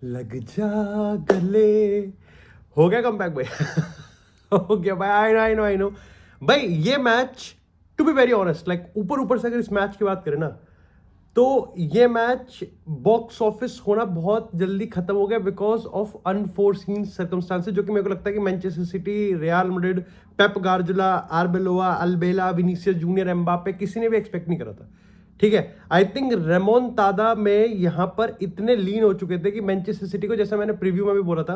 लग जा गले। हो गया कमबैक भाई। हो गया भाई। आई नो भाई। ये match to be very honest, like ऊपर ऊपर से अगर इस मैच की बात करें ना, तो ये मैच बॉक्स ऑफिस होना बहुत जल्दी खत्म हो गया बिकॉज ऑफ अनफोर्सीन सर्कमस्टांसेस, जो कि मेरे को लगता है कि Manchester City, Real Madrid, Pep Guardiola, Arbeloa, Alaba, Vinicius Junior, Mbappe, किसी ने भी एक्सपेक्ट नहीं करा था। ठीक है, आई थिंक रेमोन तादा में यहां पर इतने लीन हो चुके थे कि मैनचेस्टर सिटी को, जैसा मैंने प्रीव्यू में भी बोला था,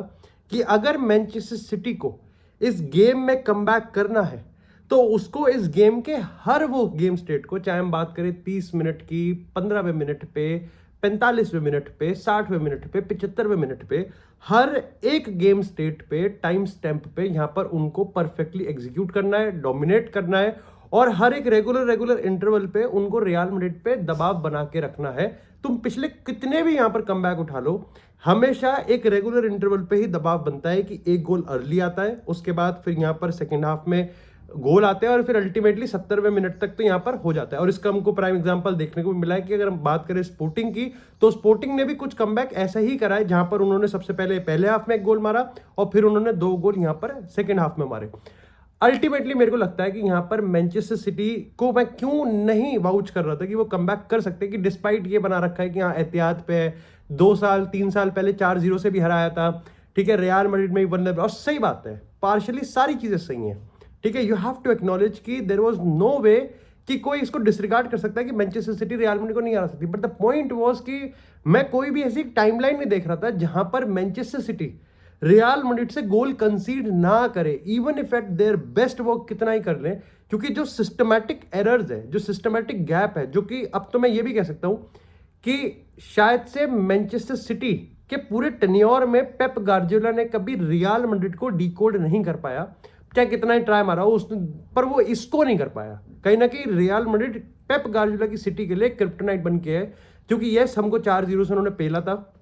कि अगर मैनचेस्टर सिटी को इस गेम में कमबैक करना है तो उसको इस गेम के हर वो गेम स्टेट को, चाहे हम बात करें 30 मिनट की, 15वें मिनट पे, 45वें मिनट पे, 60वें मिनट पे, 75वें मिनट पे, हर एक गेम स्टेट पे, टाइम स्टैंप पे यहां पर उनको परफेक्टली एग्जीक्यूट करना है, डोमिनेट करना है, और हर एक रेगुलर इंटरवल पे उनको रियल मैड्रिड पे दबाव बना के रखना है। तुम पिछले कितने भी यहां पर कमबैक उठा लो, हमेशा एक रेगुलर इंटरवल पे ही दबाव बनता है कि एक गोल अर्ली आता है, उसके बाद फिर यहां पर सेकेंड हाफ में गोल आते हैं, और फिर अल्टीमेटली 70वें मिनट तक तो यहां पर हो जाता है। और इसका हमको प्राइम एग्जांपल देखने को मिला है कि अगर हम बात करें स्पोर्टिंग की, तो स्पोर्टिंग ने भी कुछ कमबैक ऐसा ही करा है, जहां पर उन्होंने सबसे पहले हाफ में एक गोल मारा और फिर उन्होंने 2 गोल यहां पर सेकेंड हाफ में मारे। अल्टीमेटली मेरे को लगता है कि यहां पर मैनचेस्टर सिटी को मैं क्यों नहीं वाउच कर रहा था कि वो कमबैक कर सकते, कि डिस्पाइट ये बना रखा है कि हाँ एहतियात पे है, 2 साल 3 साल पहले 4-0 से भी हराया था, ठीक है, रियल मैड्रिड में भी 1-0, और सही बात है, पार्शली सारी चीजें सही हैं, ठीक है। यू हैव टू एक्नॉलेज कि देयर वाज नो वे कि कोई इसको डिसरिगार्ड कर सकता है कि मैनचेस्टर सिटी रियल मैड्रिड को नहीं हरा सकती, बट द पॉइंट वाज कि मैं कोई भी ऐसी टाइमलाइन नहीं देख रहा था जहां पर मैनचेस्टर सिटी रियल मैड्रिड से गोल कंसीड ना करे, even if at their best work कितना ही कर लें, क्योंकि जो सिस्टमैटिक एरर्स है, जो सिस्टमैटिक गैप है, जो कि अब तो मैं ये भी कह सकता हूं कि शायद से मैनचेस्टर सिटी के पूरे टेन्योर में पेप गार्डियोला ने कभी रियल मैड्रिड को डिकोड नहीं कर पाया, चाहे कितना ही ट्राई मारा हो उसने, पर वो इसको नहीं कर पाया। कहीं ना कहीं रियल मैड्रिड पेप गार्डियोला की सिटी के लिए क्रिप्टोनाइट बन के है, क्योंकि यस हमको 4-0 से उन्होंने पेला था,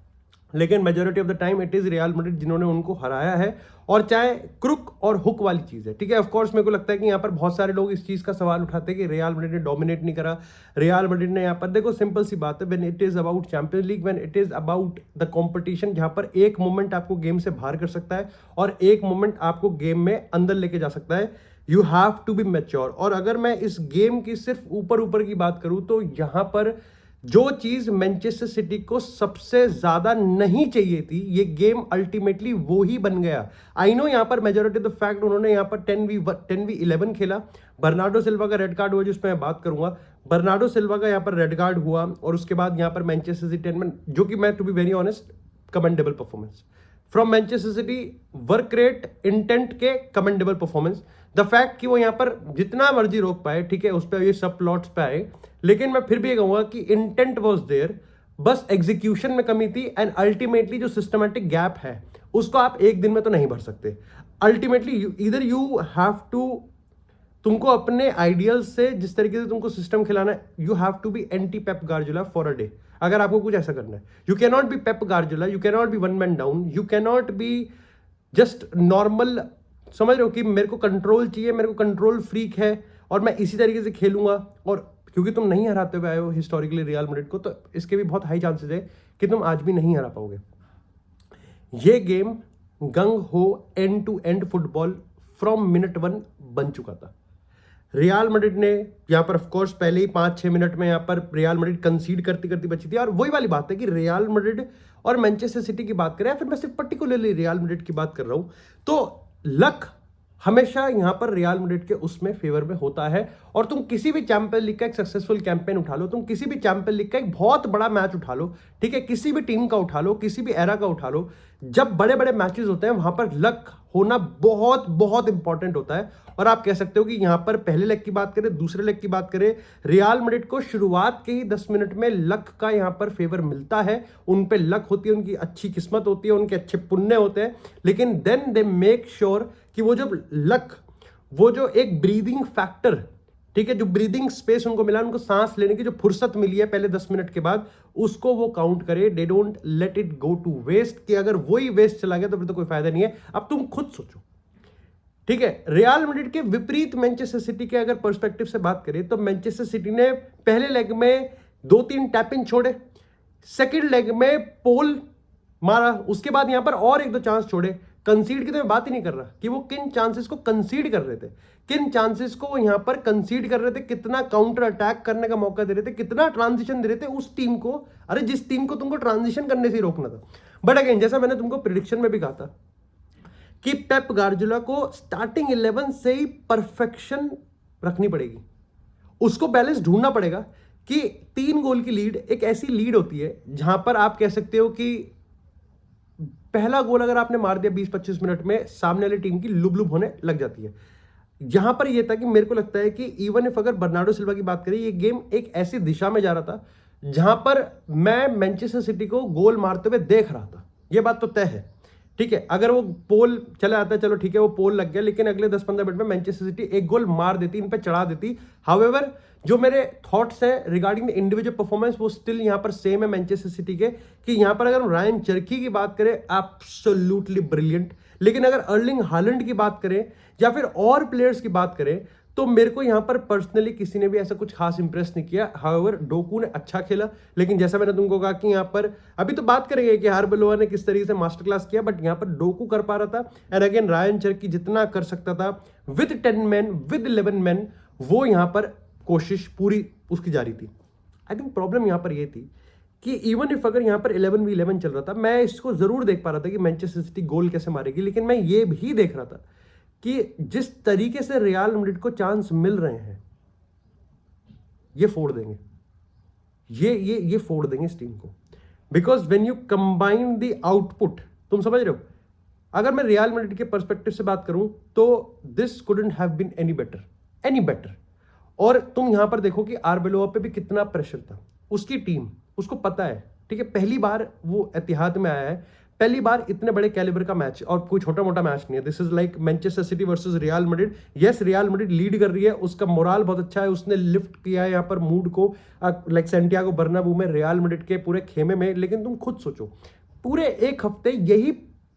लेकिन majority of the time it is real Madrid जिन्होंने उनको हराया है, और चाहे क्रुक और हुक वाली चीज है, ठीक है। ऑफ कोर्स मेरे को लगता है कि यहाँ पर बहुत सारे लोग इस चीज का सवाल उठाते हैं कि रियल मैड्रिड ने डोमिनेट नहीं करा, रियल मैड्रिड ने यहाँ पर, देखो सिंपल सी बात है, when it is about champions league, when it is about the competition, जहां पर एक मोमेंट आपको गेम से बाहर कर सकता है और एक मोमेंट आपको गेम में अंदर लेके जा सकता है, you have to be mature. और अगर मैं इस गेम की सिर्फ ऊपर ऊपर की बात करूं, तो यहां पर जो चीज मैनचेस्टर सिटी को सबसे ज्यादा नहीं चाहिए थी, ये गेम अल्टीमेटली वो ही बन गया। आई नो यहां पर मेजोरिटी ऑफ द फैक्ट उन्होंने यहां पर 10v11 खेला, बर्नार्डो सिल्वा का रेड कार्ड हुआ जिस पर मैं बात करूंगा, बर्नार्डो सिल्वा का यहां पर रेड कार्ड हुआ, और उसके बाद यहां पर मैनचेस्टर सिटी 10 में, जो कि मैं to be very honest commendable performance from Manchester City, work rate, intent के कमेंडेबल परफॉर्मेंस। द फैक्ट कि वो यहां पर जितना मर्जी रोक पाए, ठीक है, उस पर ये सब प्लॉट्स पे आए, लेकिन मैं फिर भी ये कहूंगा कि इंटेंट वाज देयर, बस एग्जीक्यूशन में कमी थी, एंड अल्टीमेटली जो सिस्टमैटिक गैप है उसको आप एक दिन में तो नहीं भर सकते। अल्टीमेटली इधर यू हैव टू, तुमको अपने आइडियल्स से, जिस तरीके से तुमको सिस्टम खिलाना है, you have to be anti Pep Guardiola for a day, अगर आपको कुछ ऐसा करना है। You can not be Pep Guardiola, you can not be one man down, you can not be just normal, समझ रहे हो कि मेरे को कंट्रोल चाहिए, मेरे को कंट्रोल फ्रीक है और मैं इसी तरीके से खेलूंगा, और क्योंकि तुम नहीं हराते हुए आए हो हिस्टोरिकली रियल मैड्रिड को, तो इसके भी बहुत हाई चांसेस है कि तुम आज भी नहीं हरा पाओगे। ये game gung ho end to end football from minute 1 बन चुका था। रियल मैड्रिड ने यहाँ पर ऑफकोर्स पहले ही 5-6 मिनट में यहाँ पर रियल मैड्रिड कंसीड करती करती बची थी, और वही वाली बात है कि रियल मैड्रिड और मैनचेस्टर सिटी की बात करें, या फिर मैं सिर्फ पर्टिकुलरली रियल मैड्रिड की बात कर रहा हूं, तो लक हमेशा यहां पर रियल मैड्रिड के उसमें फेवर में होता है। और तुम किसी भी चैंपियन लीग का एक सक्सेसफुल कैंपेन उठा लो, तुम किसी भी चैंपियन लीग का एक बहुत बड़ा मैच उठा लो, ठीक है, किसी भी टीम का उठा लो, किसी भी एरा का उठा लो, जब बड़े बड़े मैचेस होते हैं वहां पर लक होना बहुत बहुत इंपॉर्टेंट होता है। और आप कह सकते हो कि यहां पर पहले लेग की बात करें, दूसरे लेग की बात करें, रियल मैड्रिड को शुरुआत के ही 10 मिनट में लक का यहां पर फेवर मिलता है, उन पे लक होती है, उनकी अच्छी किस्मत होती है, उनके अच्छे पुण्य होते हैं, लेकिन देन दे मेक श्योर कि वो जो लक, वो जो एक ब्रीदिंग फैक्टर, ठीक है, जो ब्रीदिंग स्पेस उनको मिला, उनको सांस लेने की जो फुर्सत मिली है पहले 10 मिनट के बाद, उसको वो काउंट करे। They don't let it go to waste, कि अगर वही वेस्ट चला गया तो फिर तो कोई फायदा नहीं है। अब तुम खुद सोचो, ठीक है, रियल मैड्रिड के विपरीत मैनचेस्टर सिटी के अगर पर्सपेक्टिव से बात करें, तो मैनचेस्टर सिटी ने पहले लेग में 2-3 टैपिंग छोड़े, सेकेंड लेग में पोल मारा, उसके बाद यहां पर और एक दो चांस छोड़े, कंसीड की तो मैं बात ही नहीं कर रहा कि वो किन चांसेस को कंसीड कर रहे थे, किन चांसेस को वो यहां पर कंसीड कर रहे थे, कितना काउंटर अटैक करने का मौका दे रहे थे, कितना ट्रांजिशन दे रहे थे उस टीम को, अरे जिस टीम को तुमको ट्रांजिशन करने से ही रोकना था। बट अगेन जैसा मैंने तुमको प्रिडिक्शन में भी कहा था कि पेप गार्डियोला को स्टार्टिंग 11 से ही परफेक्शन रखनी पड़ेगी, उसको बैलेंस ढूंढना पड़ेगा कि 3 गोल की लीड एक ऐसी लीड होती है जहां पर आप कह सकते हो कि पहला गोल अगर आपने मार दिया 20-25 मिनट में, सामने वाली टीम की लुब लुब होने लग जाती है। यहां पर यह था कि मेरे को लगता है कि इवन इफ अगर बर्नार्डो सिल्वा की बात करें, ये गेम एक ऐसी दिशा में जा रहा था जहां पर मैं मैनचेस्टर सिटी को गोल मारते हुए देख रहा था, यह बात तो तय है। ठीक है, अगर वो पोल चला आता है, चलो ठीक है वो पोल लग गया, लेकिन अगले 10-15 मिनट में मैनचेस्टर सिटी एक गोल मार देती, इन पे चढ़ा देती। हाउएवर जो मेरे थॉट्स हैं रिगार्डिंग द इंडिविजुअल परफॉर्मेंस वो स्टिल यहां पर सेम है मैनचेस्टर सिटी के, कि यहां पर अगर हम रायन चर्की की बात करें एब्सोल्युटली ब्रिलियंट, लेकिन अगर अर्लिंग हालैंड की बात करें या फिर और प्लेयर्स की बात करें तो मेरे को यहां पर पर्सनली किसी ने भी ऐसा कुछ खास इंप्रेस नहीं किया। हाउएवर डोकू ने अच्छा खेला, लेकिन जैसा मैंने तुमको कहा कि यहां पर अभी तो बात करेंगे कि आर्बेलोआ ने किस तरीके से मास्टर क्लास किया, बट यहां पर डोकू कर पा रहा था। एंड अगेन रायन चर्की जितना कर सकता था विद 10 मैन विद 11 मैन, वो यहां पर कोशिश पूरी उसकी जारी थी। आई थिंक प्रॉब्लम यहां पर यह थी कि इवन इफ अगर यहां पर 11v11 चल रहा था, मैं इसको जरूर देख पा रहा था कि मैनचेस्टर सिटी गोल कैसे मारेगी, लेकिन मैं ये भी देख रहा था कि जिस तरीके से रियल मैड्रिड को चांस मिल रहे हैं, ये फोड़ देंगे, ये फोड़ देंगे इस टीम को। Because when you combine the output, तुम समझ रहे हो, अगर मैं रियल मैड्रिड के पर्सपेक्टिव से बात करूं तो this couldn't have been any better. और तुम यहां पर देखो कि आर्बेलोआ पे भी कितना प्रेशर था, उसकी टीम उसको पता है। ठीक है, पहली बार वो एतिहाद में आया है, पहली बार इतने बड़े कैलिबर का मैच, और कोई छोटा मोटा मैच नहीं है। This is like Manchester city versus real Madrid. Yes, real Madrid lead कर रही है, उसका मोराल बहुत अच्छा है, उसने लिफ्ट किया है यहाँ पर मूड को, लाइक सैंटियागो बर्नाब्यू में रियल मैड्रिड के पूरे खेमे में। लेकिन तुम खुद सोचो, पूरे एक हफ्ते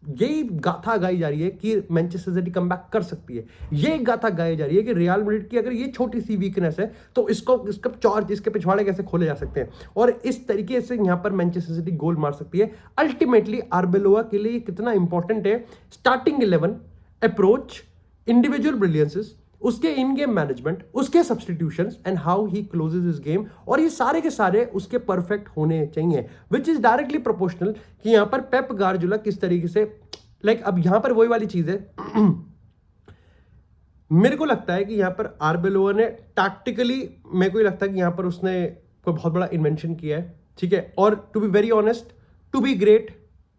यही गाथा गाई जा रही है कि मैनचेस्टर सिटी कमबैक कर सकती है, ये गाथा गाई जा रही है कि रियल मैड्रिड की अगर ये छोटी सी वीकनेस है तो इसके पिछवाड़े कैसे खोले जा सकते हैं, और इस तरीके से यहां पर मैनचेस्टर सिटी गोल मार सकती है। अल्टीमेटली आर्बेलोआ के लिए कितना इंपॉर्टेंट है स्टार्टिंग 11 अप्रोच, इंडिविजुअल ब्रिलियंसेस, उसके इन गेम मैनेजमेंट, उसके substitutions and how he closes his game, और ये सारे के सारे उसके परफेक्ट होने चाहिए, विच इज डायरेक्टली प्रोपोर्शनल कि यहां पर पेप गार्डियोला किस तरीके से, लाइक अब यहां पर वही वाली चीज है मेरे को लगता है कि यहां पर आर्बेलोआ ने टैक्टिकली, मेरे को ही लगता है कि यहां पर उसने कोई बहुत बड़ा इन्वेंशन किया है। ठीक है, और to be very honest, to be great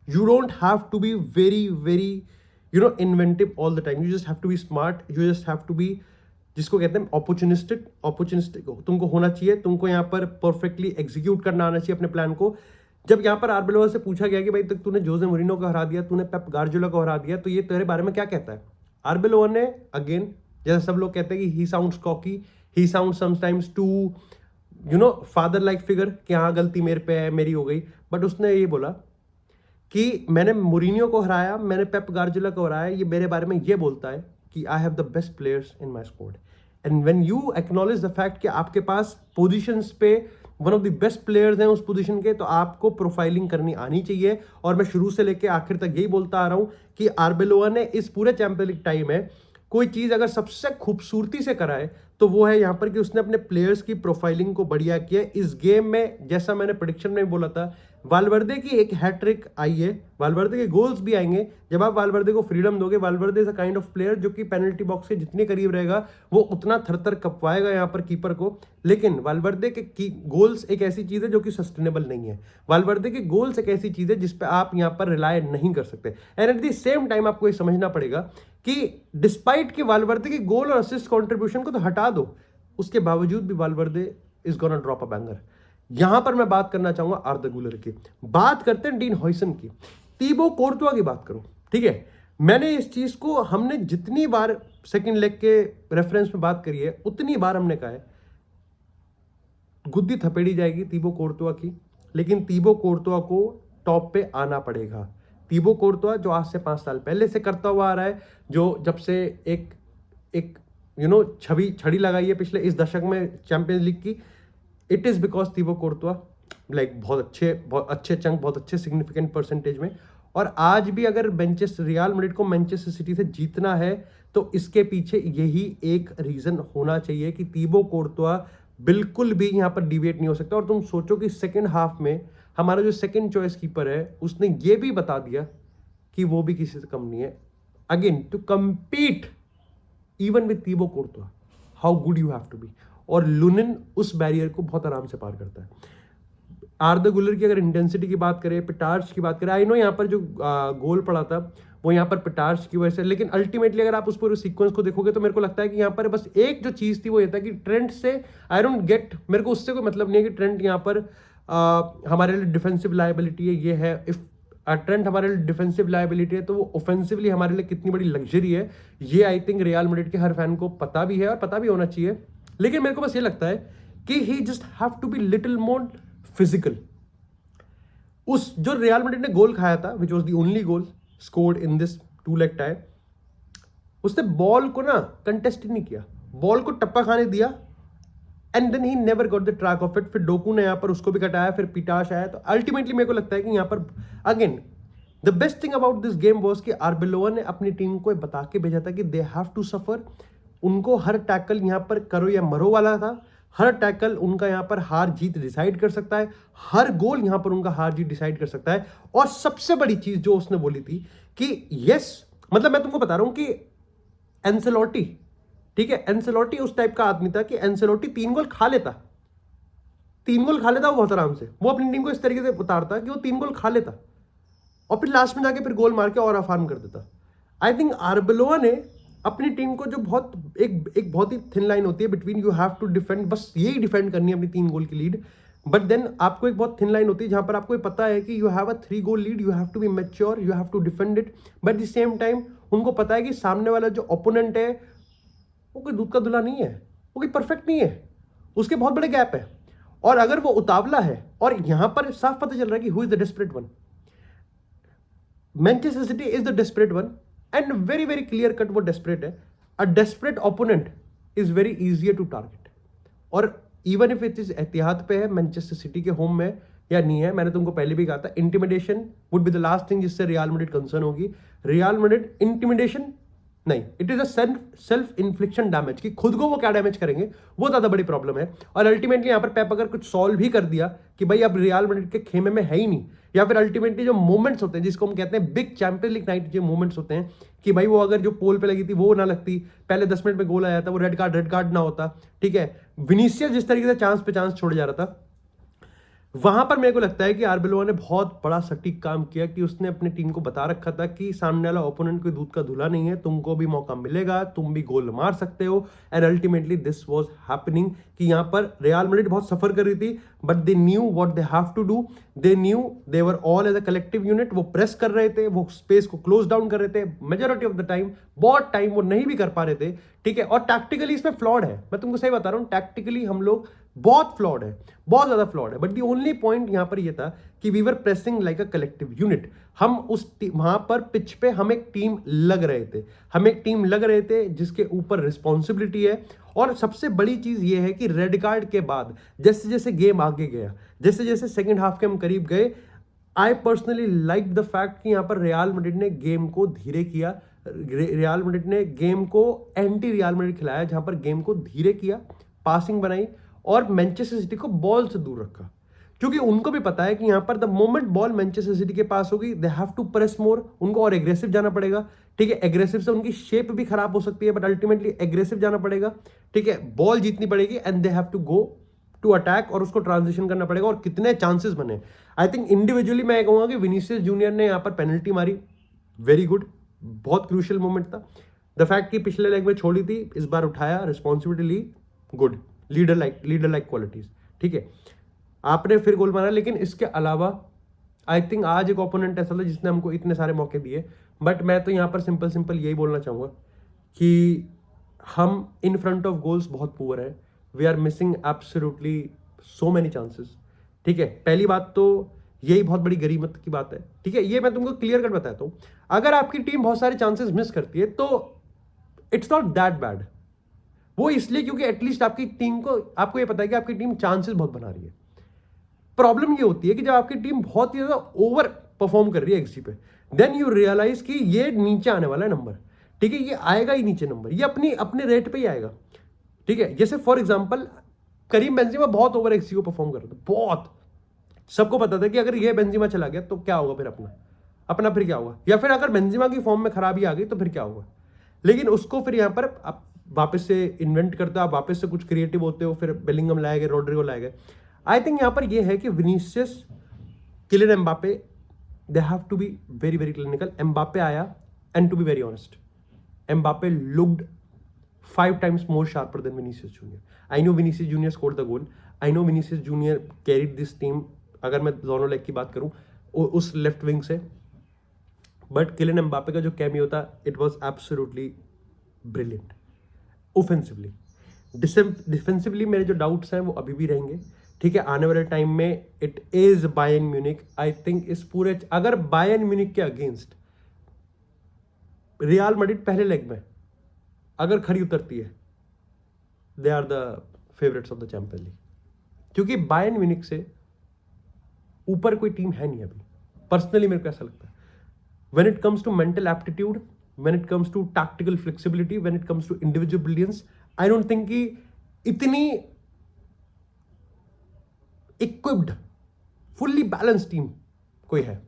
you don't have to be very inventive all the time, you just have to be smart, you just have to be, जिसको कहते हैं ऑपर्चुनिस्टिक तुमको होना चाहिए, तुमको यहाँ पर परफेक्टली एग्जीक्यूट करना आना चाहिए अपने प्लान को। जब यहाँ पर आर्बेलोआ से पूछा गया कि भाई तक तूने जोसे मोरिनो को हरा दिया, तूने पेप गार्डियोला को हरा दिया, तो ये तेरे बारे में क्या कहता है? आर्बेलोआ ने अगेन, जैसे सब लोग कहते हैं कि he sounds cocky, he sounds sometimes too father like figure, कि हाँ गलती मेरे पे है, मेरी हो गई, बट उसने ये बोला कि मैंने मोरिनियो को हराया, मैंने पेप गार्डियोला को हराया, ये मेरे बारे में ये बोलता है कि I have the best players in my squad. And when you acknowledge the fact कि आपके पास पोजीशंस पे one of the best players हैं उस पोजीशन के, तो आपको प्रोफाइलिंग करनी आनी चाहिए। और मैं शुरू से लेकर आखिर तक यही बोलता आ रहा हूं कि आर्बेलोआ ने इस पूरे चैंपियंस लीग टाइम में कोई चीज अगर सबसे खूबसूरती से कराए तो वो है यहाँ पर कि उसने अपने प्लेयर्स की प्रोफाइलिंग को बढ़िया किया इस गेम में। जैसा मैंने प्रेडिक्शन में बोला था, वालवर्दे की एक हैट्रिक आई है, वालवर्दे के गोल्स भी आएंगे जब आप वालवर्दे को फ्रीडम दोगे। वालवर्दे is a kind of player जो कि पेनल्टी बॉक्स के जितने करीब रहेगा वो उतना थर कपवाएगा यहाँ पर कीपर को। लेकिन वालवर्दे के गोल्स एक ऐसी चीज है जो कि सस्टेनेबल नहीं है। वालवर्दे के गोल्स एक ऐसी चीज है जिस पे आप यहाँ पर रिलाय नहीं कर सकते। And at the same time आपको ये समझना पड़ेगा कि डिस्पाइट के वालवर्दे के गोल और असिस्ट कंट्रीब्यूशन को तो हटा दो, उसके बावजूद भी वालवर्दे is gonna drop a banger. यहां पर मैं बात करना चाहूंगा आर्दा गुलर की, बात करते हैं डीन हॉयसन की, तीबो कोर्तुआ की बात करूं। ठीक है, मैंने इस चीज को, हमने जितनी बार सेकंड लेग के रेफरेंस में बात करी है उतनी बार हमने कहा है गुद्दी थपेड़ी जाएगी तीबो कोर्तुआ की, लेकिन तीबो कोर्तुआ को टॉप पे आना पड़ेगा। तीबो कोर्तुआ जो आज से 5 साल पहले से करता हुआ आ रहा है, जो जब से एक छड़ी लगाई है पिछले इस दशक में चैंपियंस लीग की, it is because Thibaut Courtois like बहुत अच्छे चंक, बहुत अच्छे सिग्निफिकेंट परसेंटेज में। और आज भी अगर रियल मैड्रिड को मैनचेस्टर सिटी से जीतना है तो इसके पीछे यही एक रीजन होना चाहिए कि तीबो कोर्तुआ बिल्कुल भी यहाँ पर डिविएट नहीं हो सकता। और तुम सोचो कि सेकेंड हाफ में हमारा जो सेकेंड चॉइस कीपर है उसने ये भी बता दिया कि वो भी किसी से कम नहीं है। Again to compete even with Thibaut Courtois, how good you have to be. और लुनिन उस बैरियर को बहुत आराम से पार करता है। आर्दा गुलर की अगर इंटेंसिटी की बात करें, पिटार्स की बात करें, आई नो यहाँ पर जो गोल पड़ा था वो यहाँ पर पिटार्स की वजह से, लेकिन अल्टीमेटली अगर आप उस पूरे सीक्वेंस को देखोगे तो मेरे को लगता है कि यहाँ पर बस एक जो चीज थी वो ये था कि ट्रेंट से आई डोंट गेट, मेरे को उससे कोई मतलब नहीं है कि ट्रेंट यहाँ पर हमारे लिए डिफेंसिव लायबिलिटी है। ये है इफ ट्रेंट हमारे लिए डिफेंसिव लायबिलिटी है तो वो ऑफेंसिवली हमारे लिए कितनी बड़ी लग्जरी है, ये आई थिंक रियल मैड्रिड के हर फैन को पता भी है और पता भी होना चाहिए। लेकिन मेरे को बस ये लगता है कि he just have to be little more physical. उस जो रियल मैड्रिड ने गोल खाया था, which was the only goal scored in this 2-leg tie, उसने बॉल को ना कंटेस्ट ही नहीं किया, बॉल को टप्पा खाने दिया and then he never got the track of it. फिर डोकू ने यहाँ पर उसको भी कटाया, फिर पिटाश आया। तो अल्टीमेटली मेरे को लगता है कि यहाँ पर again the best thing about this game was कि आर्बेलोआ ने अपनी टीम को बता के भेजा था कि दे हैव टू सफर। उनको हर टैकल यहाँ पर करो या मरो वाला था, हर टैकल उनका यहाँ पर हार जीत डिसाइड कर सकता है, हर गोल यहाँ पर उनका हार जीत डिसाइड कर सकता है। और सबसे बड़ी चीज जो उसने बोली थी कि यस, मतलब मैं तुमको बता रहा हूं कि एंसेलोटी, ठीक है, एंसेलोटी उस टाइप का आदमी था कि एंसेलोटी 3 गोल खा लेता, 3 गोल खा लेता वो बहुत आराम से। वो अपनी टीम को इस तरीके से उतारता कि वो 3 गोल खा लेता और फिर लास्ट में जाके फिर गोल मार के और आसान कर देता। आई थिंक आर्बेलोआ ने अपनी टीम को जो बहुत एक बहुत ही थिन लाइन होती है between you have to defend, बस यही डिफेंड करनी है अपनी 3 गोल की लीड, बट देन आपको एक बहुत थिन लाइन होती है जहां पर आपको पता है कि you have a 3 goal lead, you have to be mature, you have to defend it, but the same time उनको पता है कि सामने वाला जो ओपोनेंट है वो कोई दूध का धुला नहीं है, वो कोई परफेक्ट नहीं है, उसके बहुत बड़े गैप है। और अगर वो उतावला है, और यहां पर साफ पता चल रहा है कि who is the desperate one, Manchester City is the desperate one and very very clear cut वो डेस्परेट है। A desperate opponent is very easier to target. और even if it is Etihad पे है, मैनचेस्टर सिटी के home में या नहीं है, मैंने तुमको पहले भी कहा था intimidation would be the last thing जिससे रियल मैड्रिड कंसर्न होगी। रियल मैड्रिड इंटिमिडेशन नहीं, it is a self इन्फ्लिक्शन damage, कि खुद को वो क्या डैमेज करेंगे वो ज्यादा बड़ी प्रॉब्लम है। और अल्टीमेटली यहाँ पर पेप अगर कुछ सॉल्व भी कर दिया कि भाई अब रियल मैड्रिड के खेमे में है ही नहीं, या फिर अल्टीमेटली जो मोमेंट्स होते हैं जिसको हम कहते हैं बिग चैंपियन लीग नाइट, जो मोमेंट्स होते हैं कि भाई वो अगर जो पोल पे लगी थी वो ना लगती, पहले 10 मिनट में गोल आया था, वो रेड कार्ड ना होता, ठीक है, विनीसियस जिस तरीके से चांस पे चांस छोड़ जा रहा था, वहां पर मेरे को लगता है कि आर्बेलोआ ने बहुत बड़ा सटीक काम किया कि उसने अपनी टीम को बता रखा था कि सामने वाला ओपोनेंट कोई दूध का धुला नहीं है, तुमको भी मौका मिलेगा, तुम भी गोल मार सकते हो। And ultimately this was happening कि यहाँ पर रियल मैड्रिड बहुत सफर कर रही थी, but they knew what they have to do, they knew they were all as a collective unit. वो प्रेस कर रहे थे, वो स्पेस को क्लोज डाउन कर रहे थे मेजोरिटी ऑफ द टाइम, बहुत टाइम वो नहीं भी कर पा रहे थे, ठीक है। और टैक्टिकली इसमें फ्लॉड है, मैं तुमको सही बता रहा हूँ, टैक्टिकली हम लोग बहुत फ्लॉड है, बहुत ज्यादा फ्लॉड है। बट दी ओनली पॉइंट यहां पर यह था कि we were pressing like a collective unit. हम उस वहां पर पिच पे हम एक टीम लग रहे थे, हम एक टीम लग रहे थे जिसके ऊपर रिस्पॉन्सिबिलिटी है। और सबसे बड़ी चीज यह है कि रेड कार्ड के बाद जैसे जैसे गेम आगे गया, जैसे जैसे सेकेंड हाफ के हम करीब गए, I personally like the fact कि यहां पर रियल मैड्रिड ने गेम को धीरे किया, रियल मैड्रिड ने गेम को एंटी रियल मैड्रिड खिलाया, जहां पर गेम को धीरे किया, पासिंग बनाई और मैनचेस्टर सिटी को बॉल से दूर रखा, क्योंकि उनको भी पता है कि यहां पर the moment ball Manchester city के पास होगी दे हैव टू प्रेस मोर, उनको और एग्रेसिव जाना पड़ेगा, ठीक है। एग्रेसिव से उनकी शेप भी खराब हो सकती है, बट अल्टीमेटली एग्रेसिव जाना पड़ेगा, ठीक है, बॉल जीतनी पड़ेगी and they have to go to attack और उसको ट्रांजिशन करना पड़ेगा। और कितने चांसेस बने, आई थिंक इंडिविजुअली मैं कहूंगा कि विनीसियस जूनियर ने यहां पर पेनल्टी मारी, वेरी गुड, बहुत क्रूशियल मोमेंट था। द फैक्ट कि पिछले लेग में छोड़ी थी, इस बार उठाया, रिस्पॉन्सिबिलिटी ली, गुड, लीडर लाइक क्वालिटीज, ठीक है। आपने फिर गोल मारा, लेकिन इसके अलावा आई थिंक आज एक ओपोनेंट ऐसा था जिसने हमको इतने सारे मौके दिए, बट मैं तो यहाँ पर सिंपल यही बोलना चाहूँगा कि हम इन फ्रंट ऑफ गोल्स बहुत पुअर है, we are missing absolutely so many chances, ठीक है। पहली बात तो यही बहुत बड़ी गरीबत की बात है, ठीक है, ये मैं तुमको क्लियर कट बताता हूँ। अगर आपकी टीम बहुत सारे चांसेस मिस करती है तो इट्स नॉट दैट बैड, वो इसलिए क्योंकि एटलीस्ट आपकी टीम को, आपको ये पता है कि आपकी टीम चांसेस बहुत बना रही है। प्रॉब्लम ये होती है कि जब आपकी टीम बहुत ही ज्यादा ओवर परफॉर्म कर रही है एक्सजी पे, देन यू रियलाइज कि ये नीचे आने वाला है नंबर, ठीक है, ये आएगा ही नीचे नंबर, ये अपने रेट पे ही आएगा, ठीक है। जैसे फॉर एग्जांपल करीम बेंजेमा बहुत ओवर एक्सजी को परफॉर्म कर रहा था, बहुत, सबको पता था कि अगर ये बेंजेमा चला गया तो क्या होगा, फिर अपना फिर क्या होगा, या फिर अगर बेंजेमा की फॉर्म में खराबी आ गई तो फिर क्या होगा। लेकिन उसको फिर यहाँ पर आप वापस से इन्वेंट करते हो, आप वापस से कुछ क्रिएटिव होते हो, फिर बेलिंगम लाए गए, रोड्रिगो लाए गए। आई थिंक यहाँ पर ये है कि Vinicius, Kylian Mbappe, they have to be very very clinical. Mbappe आया, and to be very honest, Mbappe looked 5 times more sharper than Vinicius Junior. I know Vinicius Junior scored the goal. I know Vinicius Junior carried this team. अगर मैं दोनों leg की बात करूं उस left wing से, but Kylian Mbappe का जो कैमियो था, it was absolutely brilliant. Offensively, defensively मेरे जो डाउट्स हैं वो अभी भी रहेंगे, ठीक है। आने वाले टाइम में it is Bayern Munich. I think इस पूरे, अगर बायर्न म्यूनिख के अगेंस्ट रियल मैड्रिड पहले लेग में अगर खड़ी उतरती है, they are the favourites of the champion league, क्योंकि बायर्न म्यूनिख से ऊपर कोई टीम है नहीं अभी, पर्सनली मेरे को ऐसा लगता है। When it comes to mental aptitude, when it comes to tactical flexibility, when it comes to individual brilliance, I don't think कि इतनी इक्विप्ड फुल्ली बैलेंस टीम कोई है।